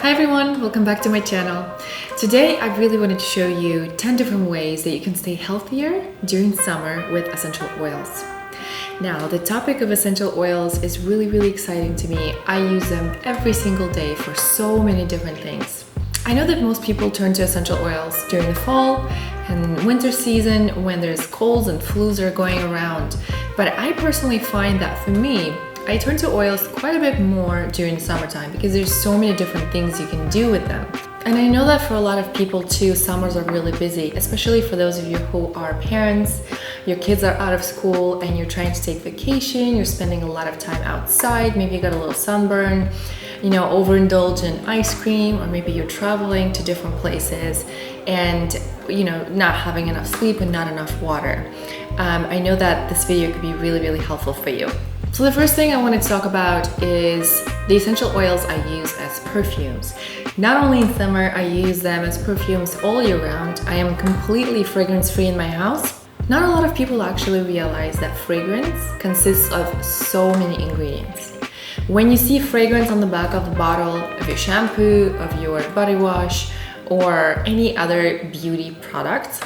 Hi everyone, welcome back to my channel. Today I really wanted to show you 10 different ways that you can stay healthier during summer with essential oils. Now, the topic of essential oils is really exciting to me. I use them every single day for so many different things. I know that most people turn to essential oils during the fall and winter season when there's colds and flus are going around, but I personally find that for me, I turn to oils quite a bit more during the summertime because there's so many different things you can do with them. And I know that for a lot of people too, summers are really busy, especially for those of you who are parents. Your kids are out of school and you're trying to take vacation, you're spending a lot of time outside, maybe you got a little sunburn, overindulge in ice cream, or maybe you're traveling to different places and not having enough sleep and not enough water. I know that this video could be really helpful for you. So the first thing I wanted to talk about is the essential oils I use as perfumes. Not only in summer, I use them as perfumes all year round. I am completely fragrance free in my house. Not a lot of people actually realize that fragrance consists of so many ingredients. When you see fragrance on the back of the bottle of your shampoo, of your body wash, or any other beauty product,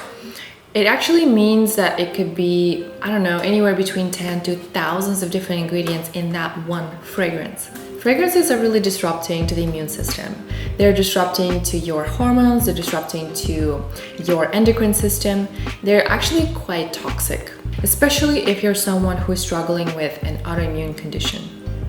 it actually means that it could be, anywhere between 10 to thousands of different ingredients in that one fragrance. Fragrances are really disrupting to the immune system. They're disrupting to your hormones, they're disrupting to your endocrine system. They're actually quite toxic, especially if you're someone who is struggling with an autoimmune condition.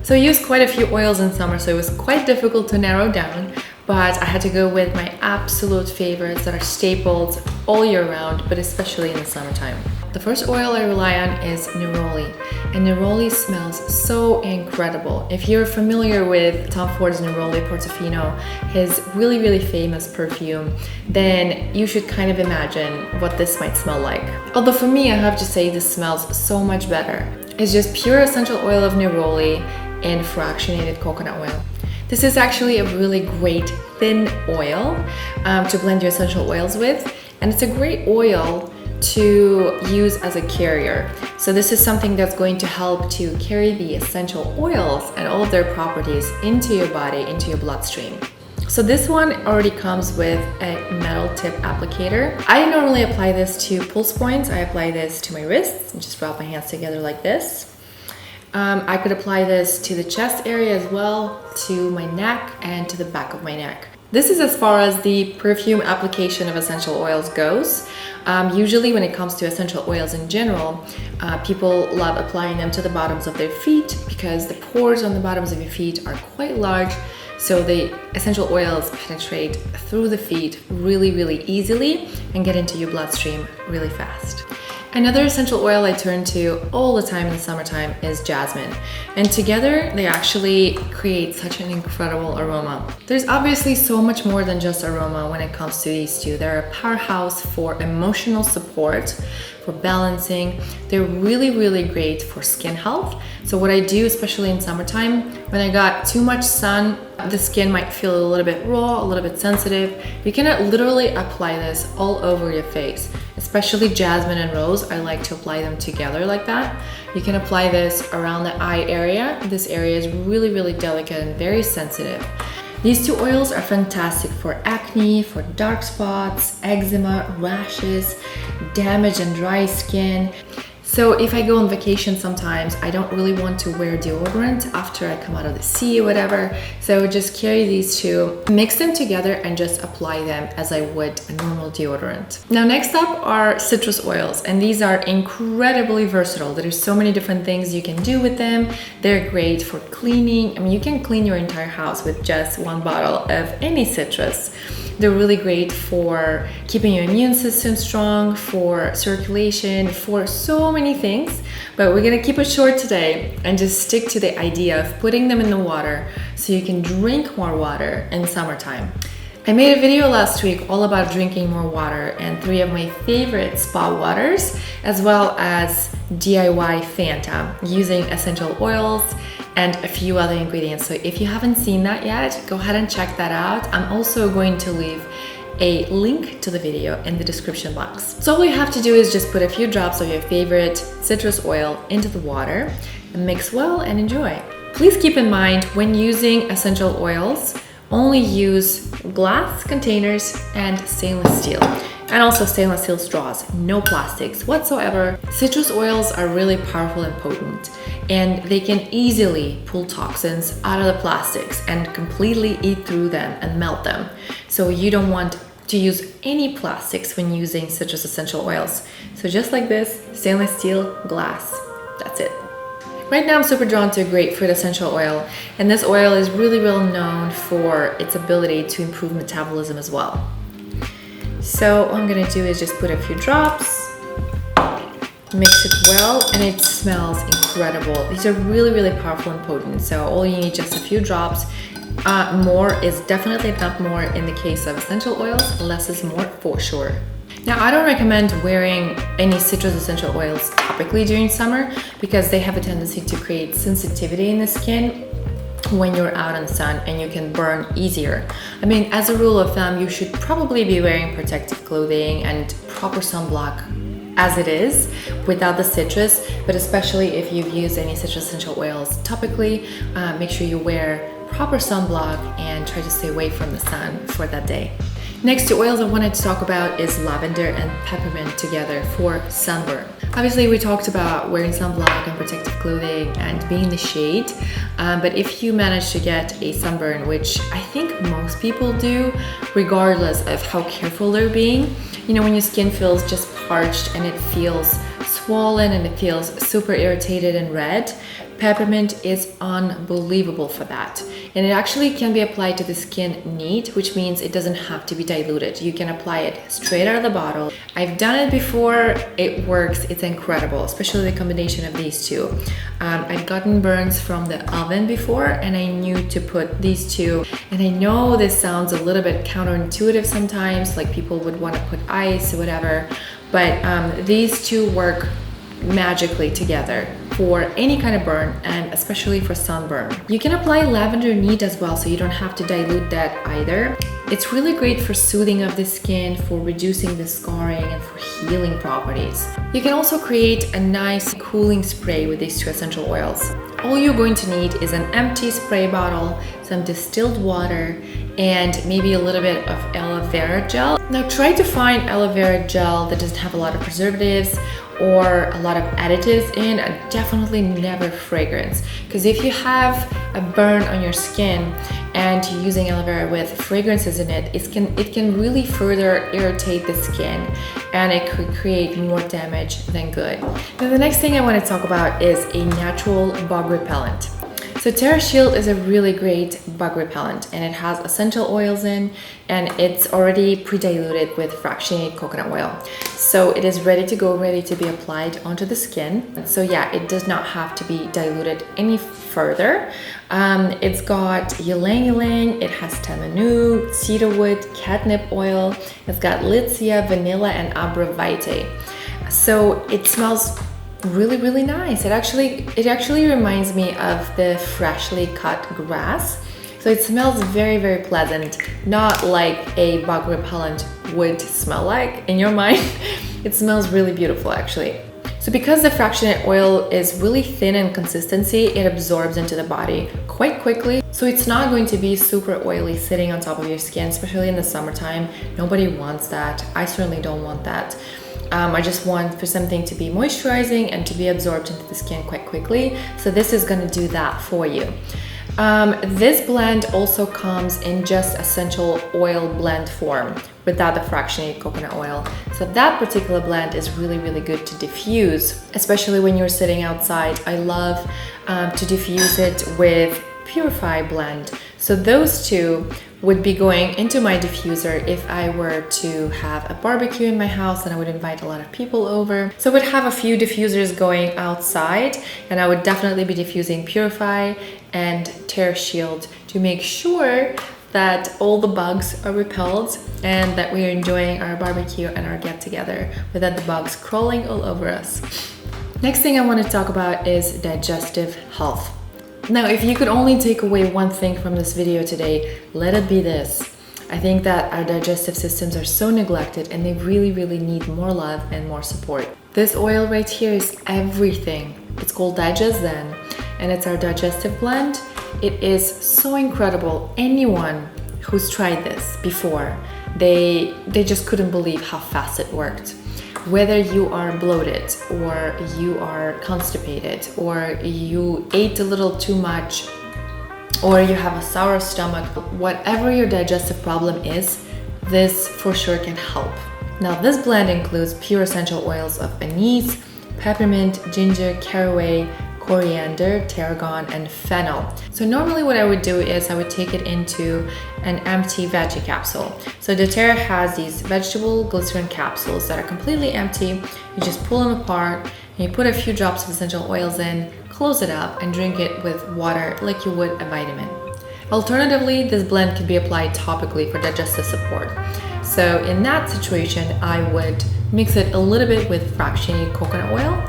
So I use quite a few oils in summer, so it was quite difficult to narrow down, but I had to go with my absolute favorites that are staples all year round, but especially in the summertime. The first oil I rely on is Neroli, and Neroli smells so incredible. If you're familiar with Tom Ford's Neroli Portofino, his really famous perfume, then you should kind of imagine what this might smell like. Although for me, I have to say this smells so much better. It's just pure essential oil of Neroli and fractionated coconut oil. This is actually a really great thin oil to blend your essential oils with, and it's a great oil to use as a carrier. So this is something that's going to help to carry the essential oils and all of their properties into your body, into your bloodstream. So this one already comes with a metal tip applicator. I normally apply this to pulse points. I apply this to my wrists and just rub my hands together like this. I could apply this to the chest area as well, to my neck and to the back of my neck. This is as far as the perfume application of essential oils goes. Usually when it comes to essential oils in general, people love applying them to the bottoms of their feet because the pores on the bottoms of your feet are quite large, so the essential oils penetrate through the feet really easily and get into your bloodstream really fast. Another essential oil I turn to all the time in the summertime is jasmine, and together they actually create such an incredible aroma. There's obviously so much more than just aroma when it comes to these two. They're a powerhouse for emotional support, for balancing. They're really great for skin health. So what I do, especially in summertime, when I got too much sun, the skin might feel a little bit raw, a little bit sensitive. You can literally apply this all over your face, especially jasmine and rose. I like to apply them together like that. You can apply this around the eye area. This area is really delicate and very sensitive. These two oils are fantastic for acne, for dark spots, eczema, rashes, damaged and dry skin. So if I go on vacation sometimes, I don't really want to wear deodorant after I come out of the sea or whatever. So I would just carry these two, mix them together and just apply them as I would a normal deodorant. Now next up are citrus oils, and these are incredibly versatile. There's so many different things you can do with them. They're great for cleaning. I mean, you can clean your entire house with just one bottle of any citrus. They're really great for keeping your immune system strong, for circulation, for so many things. But we're gonna keep it short today and just stick to the idea of putting them in the water so you can drink more water in summertime. I made a video last week all about drinking more water and 3 of my favorite spa waters, as well as DIY Fanta using essential oils and a few other ingredients. So if you haven't seen that yet, go ahead and check that out. I'm also going to leave a link to the video in the description box. So all you have to do is just put a few drops of your favorite citrus oil into the water and mix well and enjoy. Please keep in mind when using essential oils, Only use glass containers and stainless steel. And also stainless steel straws, no plastics whatsoever. Citrus oils are really powerful and potent, and they can easily pull toxins out of the plastics and completely eat through them and melt them. So you don't want to use any plastics when using citrus essential oils. So just like this, stainless steel, glass, that's it. Right now I'm super drawn to grapefruit essential oil, and this oil is really well known for its ability to improve metabolism as well. So what I'm gonna do is just put a few drops, mix it well, and it smells incredible. These are really powerful and potent, so all you need just a few drops. More is definitely not more in the case of essential oils, less is more for sure. Now, I don't recommend wearing any citrus essential oils topically during summer because they have a tendency to create sensitivity in the skin when you're out in the sun, and you can burn easier. I mean, as a rule of thumb, you should probably be wearing protective clothing and proper sunblock as it is without the citrus, but especially if you've used any citrus essential oils topically, make sure you wear proper sunblock and try to stay away from the sun for that day. Next, the oils I wanted to talk about is lavender and peppermint together for sunburn. Obviously, we talked about wearing sunblock and protective clothing and being in the shade, but if you manage to get a sunburn, which I think most people do, regardless of how careful they're being, you know, when your skin feels just parched and it feels swollen and it feels super irritated and red, peppermint is unbelievable for that. And it actually can be applied to the skin neat, which means it doesn't have to be diluted. You can apply it straight out of the bottle. I've done it before, it works, it's incredible, especially the combination of these two. I've gotten burns from the oven before, and I knew to put these two. And I know this sounds a little bit counterintuitive sometimes, like people would want to put ice or whatever, but these two work magically together for any kind of burn, and especially for sunburn. You can apply lavender neat as well, so you don't have to dilute that either. It's really great for soothing of the skin, for reducing the scarring, and for healing properties. You can also create a nice cooling spray with these two essential oils. All you're going to need is an empty spray bottle, some distilled water, and maybe a little bit of aloe vera gel. Now try to find aloe vera gel that doesn't have a lot of preservatives or a lot of additives in, and definitely never fragrance. Because if you have a burn on your skin and you're using aloe vera with fragrances in it, it can really further irritate the skin, and it could create more damage than good. Now the next thing I want to talk about is a natural bug repellent. So Terra Shield is a really great bug repellent, and it has essential oils in, and it's already pre-diluted with fractionated coconut oil. So it is ready to go, ready to be applied onto the skin. So yeah, it does not have to be diluted any further. It's got ylang ylang, it has tamanu, cedarwood, catnip oil, it's got lycia, vanilla, and abra vitae. So it smells really nice. It actually reminds me of the freshly cut grass. So it smells very pleasant, not like a bug repellent would smell like in your mind. It smells really beautiful actually. So because the fractionated oil is really thin in consistency, it absorbs into the body quite quickly. So it's not going to be super oily sitting on top of your skin, especially in the summertime. Nobody wants that. I certainly don't want that. I just want for something to be moisturizing and to be absorbed into the skin quite quickly. So this is going to do that for you. This blend also comes in just essential oil blend form without the fractionated coconut oil. So that particular blend is really good to diffuse, especially when you're sitting outside. I love to diffuse it with Purify blend. So those two would be going into my diffuser if I were to have a barbecue in my house and I would invite a lot of people over. So I would have a few diffusers going outside, and I would definitely be diffusing Purify and Terra Shield to make sure that all the bugs are repelled and that we are enjoying our barbecue and our get-together without the bugs crawling all over us. Next thing I want to talk about is digestive health. Now, if you could only take away one thing from this video today, let it be this. I think that our digestive systems are so neglected, and they really need more love and more support. This oil right here is everything. It's called Digest Zen, and it's our digestive blend. It is so incredible. Anyone who's tried this before, they just couldn't believe how fast it worked. Whether you are bloated or you are constipated or you ate a little too much or you have a sour stomach, whatever your digestive problem is, this for sure can help. Now this blend includes pure essential oils of anise, peppermint, ginger, caraway, coriander, tarragon, and fennel. So normally what I would do is I would take it into an empty veggie capsule. So doTERRA has these vegetable glycerin capsules that are completely empty. You just pull them apart and you put a few drops of essential oils in, close it up, and drink it with water like you would a vitamin. Alternatively, this blend can be applied topically for digestive support. So in that situation, I would mix it a little bit with fractionated coconut oil.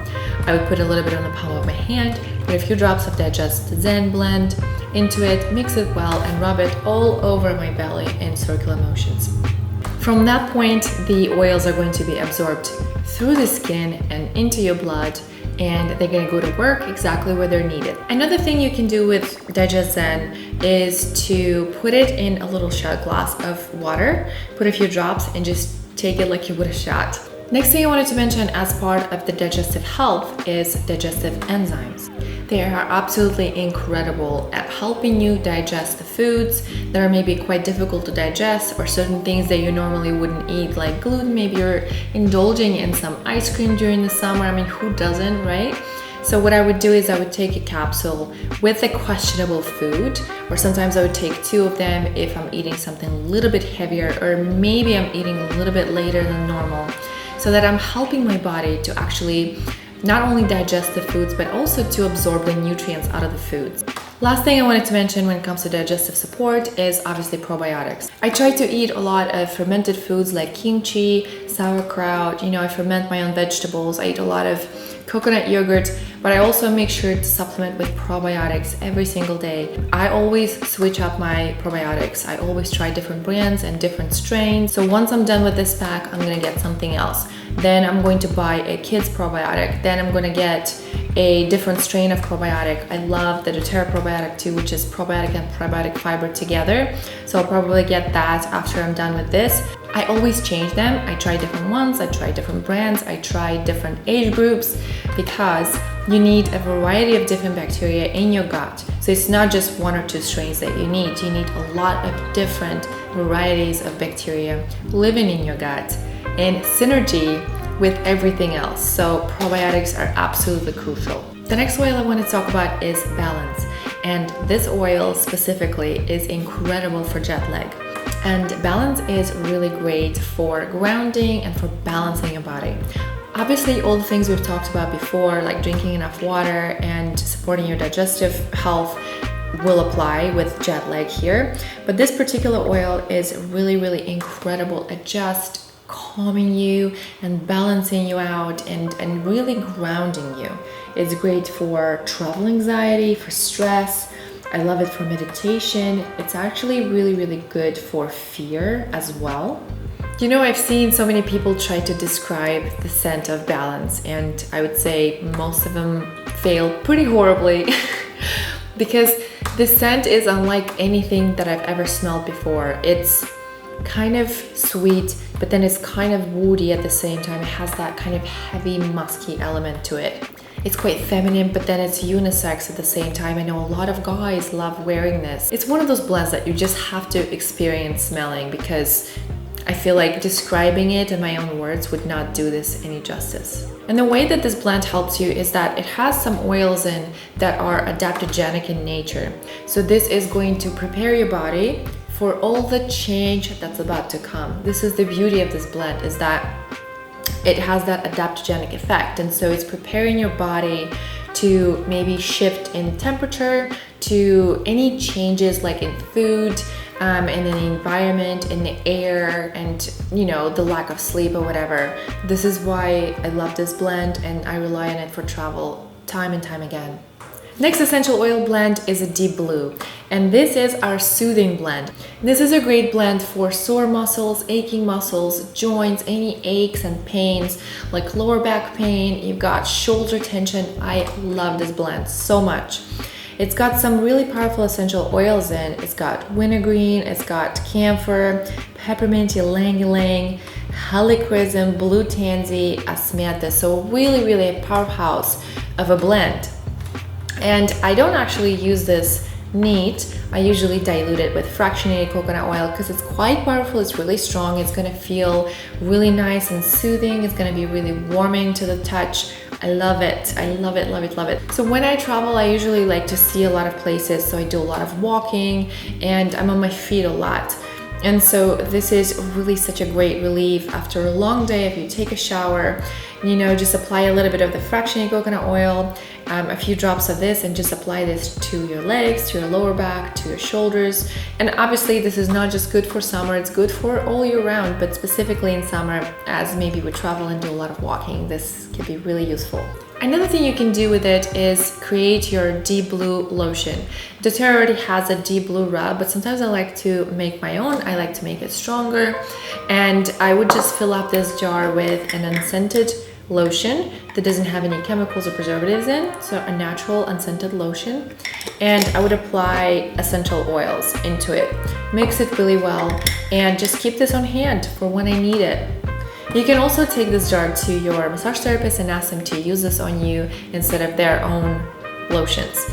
I would put a little bit on the palm of my hand, put a few drops of Digest Zen blend into it, mix it well, and rub it all over my belly in circular motions. From that point, the oils are going to be absorbed through the skin and into your blood, and they're going to go to work exactly where they're needed. Another thing you can do with Digest Zen is to put it in a little shot glass of water, put a few drops, and just take it like you would a shot. Next thing I wanted to mention as part of the digestive health is digestive enzymes. They are absolutely incredible at helping you digest the foods that are maybe quite difficult to digest, or certain things that you normally wouldn't eat, like gluten. Maybe you're indulging in some ice cream during the summer. I mean, who doesn't, right? So what I would do is I would take a capsule with a questionable food, or sometimes I would take 2 of them if I'm eating something a little bit heavier, or maybe I'm eating a little bit later than normal, so that I'm helping my body to actually not only digest the foods, but also to absorb the nutrients out of the foods. Last thing I wanted to mention when it comes to digestive support is obviously probiotics. I try to eat a lot of fermented foods like kimchi, sauerkraut, I ferment my own vegetables. I eat a lot of coconut yogurt, but I also make sure to supplement with probiotics every single day. I always switch up my probiotics. I always try different brands and different strains. So once I'm done with this pack, I'm gonna get something else. Then I'm going to buy a kid's probiotic. Then I'm gonna get a different strain of probiotic. I love the doTERRA probiotic too, which is probiotic and prebiotic fiber together. So I'll probably get that after I'm done with this. I always change them. I try different ones, I try different brands, I try different age groups, because you need a variety of different bacteria in your gut. So it's not just 1 or 2 strains that you need a lot of different varieties of bacteria living in your gut in synergy with everything else. So probiotics are absolutely crucial. The next oil I want to talk about is Balance. And this oil specifically is incredible for jet lag. And Balance is really great for grounding and for balancing your body. Obviously, all the things we've talked about before, like drinking enough water and supporting your digestive health, will apply with jet lag here. But this particular oil is really, really incredible at just calming you and balancing you out and really grounding you. It's great for travel anxiety, for stress. I love it for meditation. It's actually really, really good for fear as well. I've seen so many people try to describe the scent of Balance, and I would say most of them fail pretty horribly because the scent is unlike anything that I've ever smelled before. It's kind of sweet, but then it's kind of woody at the same time. It has that kind of heavy, musky element to it. It's quite feminine, but then it's unisex at the same time. I know a lot of guys love wearing this. It's one of those blends that you just have to experience smelling, because I feel like describing it in my own words would not do this any justice. And the way that this blend helps you is that it has some oils in that are adaptogenic in nature. So this is going to prepare your body for all the change that's about to come. This is the beauty of this blend, is that it has that adaptogenic effect. And so it's preparing your body to maybe shift in temperature, to any changes like in food, in the environment, in the air, and the lack of sleep or whatever. This is why I love this blend, and I rely on it for travel time and time again. Next essential oil blend is a Deep Blue, and this is our soothing blend. This is a great blend for sore muscles, aching muscles, joints, any aches and pains like lower back pain, you've got shoulder tension. I love this blend so much. It's got some really powerful essential oils in. It's got wintergreen, it's got camphor, peppermint, ylang ylang, helichrysum, blue tansy, asmata. So really a powerhouse of a blend. And I don't actually use this neat. I usually dilute it with fractionated coconut oil because it's quite powerful. It's really strong. It's going to feel really nice and soothing. It's going to be really warming to the touch. I love it. I love it. So when I travel, I usually like to see a lot of places. So I do a lot of walking and I'm on my feet a lot. And so this is really such a great relief after a long day. If you take a shower, you know, just apply a little bit of the fractionated coconut oil, a few drops of this, and just apply this to your legs, to your lower back, to your shoulders. And obviously this is not just good for summer, it's good for all year round, but specifically in summer, as maybe we travel and do a lot of walking, this can be really useful. Another thing you can do with it is create your deep blue lotion. doTERRA already has a deep blue rub, but sometimes I like to make my own. I like to make it stronger. And I would just fill up this jar with an unscented lotion that doesn't have any chemicals or preservatives in, so a natural unscented lotion. And I would apply essential oils into it. Mix it really well and just keep this on hand for when I need it. You can also take this jar to your massage therapist and ask them to use this on you instead of their own lotions.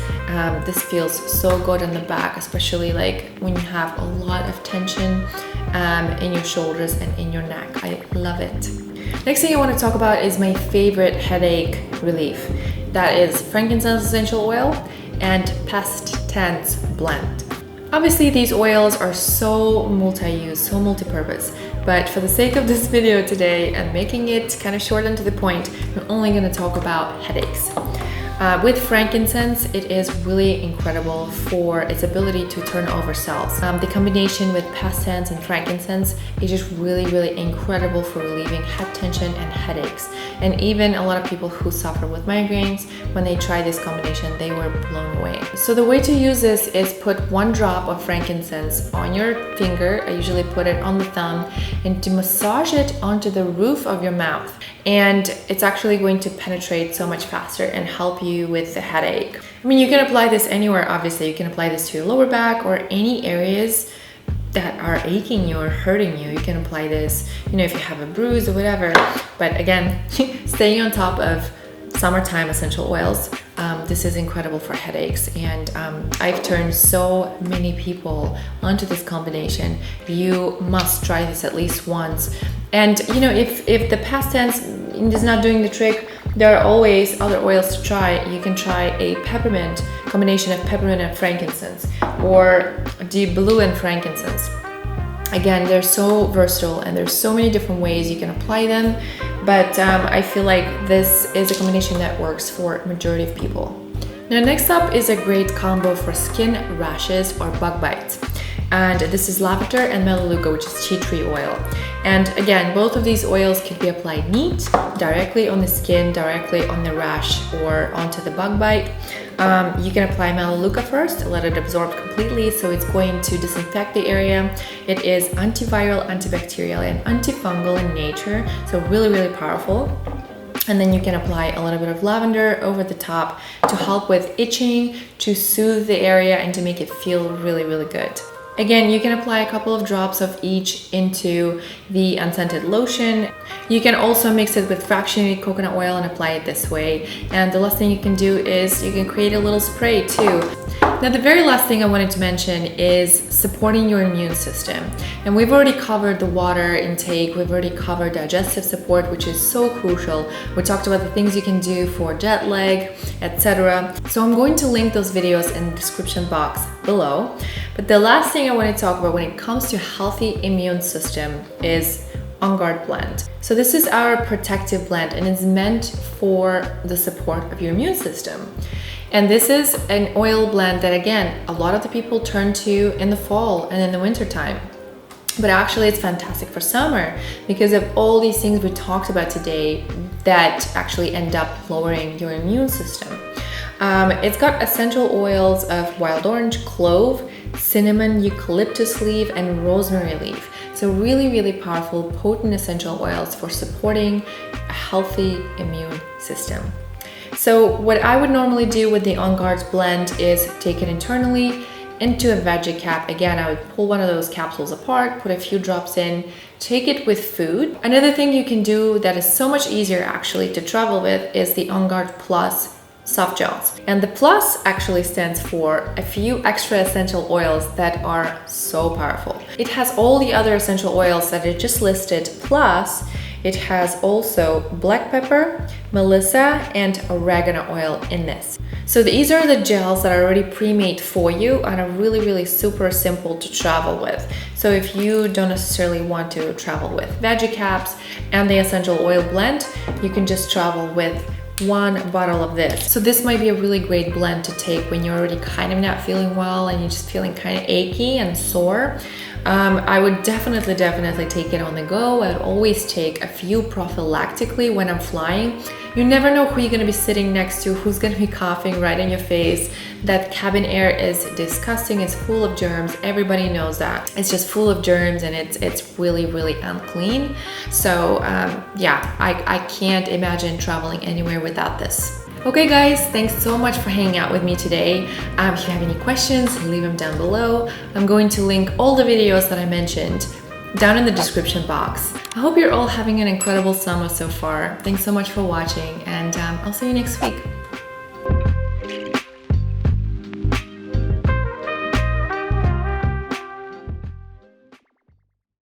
This feels so good on the back, especially like when you have a lot of tension in your shoulders and in your neck. I love it. Next thing I want to talk about is my favorite headache relief. That is frankincense essential oil and past tense blend. Obviously these oils are so multi-use, so multi-purpose, but for the sake of this video today and making it kind of short and to the point, I'm only going to talk about headaches. With frankincense, it is really incredible for its ability to turn over cells. The combination with past tense and frankincense is just really incredible for relieving head tension and headaches. And even a lot of people who suffer with migraines, when they try this combination, they were blown away. So the way to use this is put 1 drop of frankincense on your finger. I usually put it on the thumb, and to massage it onto the roof of your mouth. And it's actually going to penetrate so much faster and help you with the headache. I mean, you can apply this anywhere, obviously. You can apply this to your lower back or any areas that are aching you or hurting you. You can apply this, you know, if you have a bruise or whatever. But again, staying on top of summertime essential oils, this is incredible for headaches, and I've turned so many people onto this combination. You must try this at least once. And you know, if the past tense is not doing the trick, there are always other oils to try. You can try a peppermint, combination of peppermint and frankincense, or deep blue and frankincense. Again, they're so versatile and there's so many different ways you can apply them, but I feel like this is a combination that works for a majority of people. Now next up is a great combo for skin rashes or bug bites. And this is lavender and melaleuca, which is tea tree oil. And again, both of these oils can be applied neat, directly on the skin, directly on the rash, or onto the bug bite. You can apply melaleuca first, let it absorb completely, so it's going to disinfect the area. It is antiviral, antibacterial, and antifungal in nature, so really powerful. And then you can apply a little bit of lavender over the top to help with itching, to soothe the area, and to make it feel really good. Again, you can apply a couple of drops of each into the unscented lotion. You can also mix it with fractionated coconut oil and apply it this way. And the last thing you can do is you can create a little spray too. Now, the very last thing I wanted to mention is supporting your immune system. And we've already covered the water intake, we've already covered digestive support, which is so crucial. We talked about the things you can do for jet lag, etc. So I'm going to link those videos in the description box below. But the last thing I want to talk about when it comes to healthy immune system is On Guard blend. So this is our protective blend, and it's meant for the support of your immune system. And this is an oil blend that, again, a lot of the people turn to in the fall and in the winter time. But actually it's fantastic for summer because of all these things we talked about today that actually end up lowering your immune system. It's got essential oils of wild orange, clove, cinnamon, eucalyptus leaf, and rosemary leaf. So really powerful, potent essential oils for supporting a healthy immune system. So what I would normally do with the On Guard's blend is take it internally into a veggie cap. Again, I would pull one of those capsules apart, put a few drops in, take it with food. Another thing you can do that is so much easier actually to travel with is the On Guard Plus soft gels. And the plus actually stands for a few extra essential oils that are so powerful. It has all the other essential oils that I just listed, plus it has also black pepper, melissa, and oregano oil in this. So these are the gels that are already pre-made for you and are really super simple to travel with. So if you don't necessarily want to travel with veggie caps and the essential oil blend, you can just travel with one bottle of this. So this might be a really great blend to take when you're already kind of not feeling well and you're just feeling kind of achy and sore. I would definitely take it on the go. I'd always take a few prophylactically when I'm flying. You never know who you're gonna be sitting next to, who's gonna be coughing right in your face. That cabin air is disgusting, it's full of germs, everybody knows that. It's just full of germs and it's really unclean. So yeah, I can't imagine traveling anywhere without this. Okay guys, thanks so much for hanging out with me today. If you have any questions, leave them down below. I'm going to link all the videos that I mentioned down in the description box. I hope you're all having an incredible summer so far. Thanks so much for watching, and I'll see you next week.